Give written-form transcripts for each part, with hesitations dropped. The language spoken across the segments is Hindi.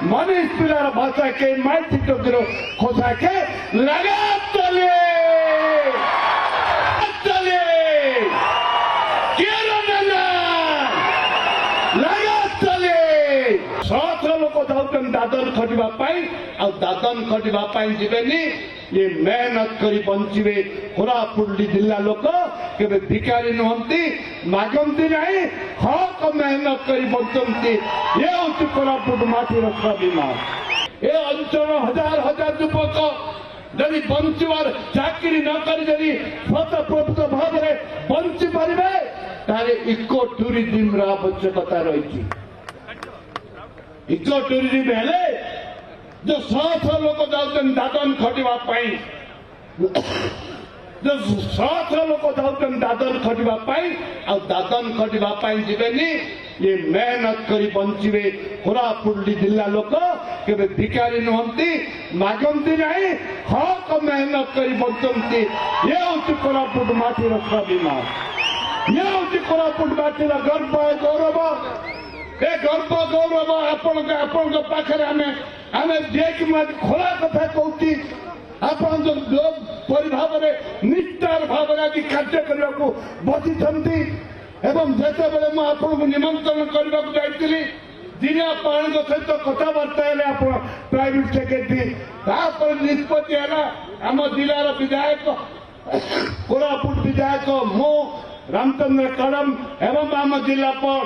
मनीष पिलार भाषा के माइती टोकरो खोसा के लगा चले चले लगा चले शह लोक जाऊन दादन खटिबा दादन खटिबा जीवेनी ये मेहनत करी बंचे कोरापुट जिला लोक केबे भिखारी नुहंती मागंती नहीं हक मेहनत करी बंचती ये हूँ कोरापुट माटीर स्वाभिमान ए अंचल हजार हजार युवक जदि बंचवार चाकरी न करी स्वतःप्रभुत भाव में बंची पारे तारे इको टूरिज्म आवश्यकता रही इको टूरिज्म हेले जो शह लोक जाऊन दादन खटिबा जो शह लोक जाऊन दादन खटिबा दादन खटिबा जीवेनी ये मेहनत करी बंचे कोरापुट जिला लोक केबे भिखारी नुहंती मागंती नहीं हक मेहनत करी बंचती ये हूँ कोरापुट माटीर स्वाभिमान ये हूँ कोरापुट माटीर गर्व गौरव ए गर्व गौरव आपण पाखे आम देख खोला कथा कहती आपण जो भाव निष्ठार भाव आज कार्य करने को बसी एवं जिते बड़े मुझे निमंत्रण करने को जाइली दिने आपण सहित कथबार्ता है प्राइवेट सेक्रेटरी निष्पत्ति है आम जिलार विधायक कोरापुट विधायक मो रामचंद्र कड़म एवं आम जिलापाल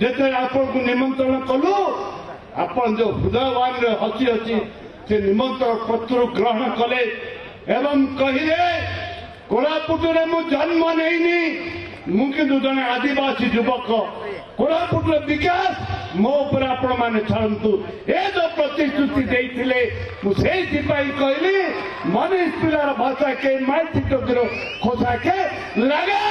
जिते आपको निमंत्रण कलु आपण जो हृदयवान हसी हसी से निमंत्रण पत्र ग्रहण कले एवं कहिले कोरापुट मु जन्म नहीं मुझे जड़े आदिवासी युवक कोरापुट विकास मो ऊपर आपण मैंने छाड़ू ए जो प्रतिश्रुति देते मुझे कहली मनीष पिलार भाषा के माइती टोकरो खोसा के लगा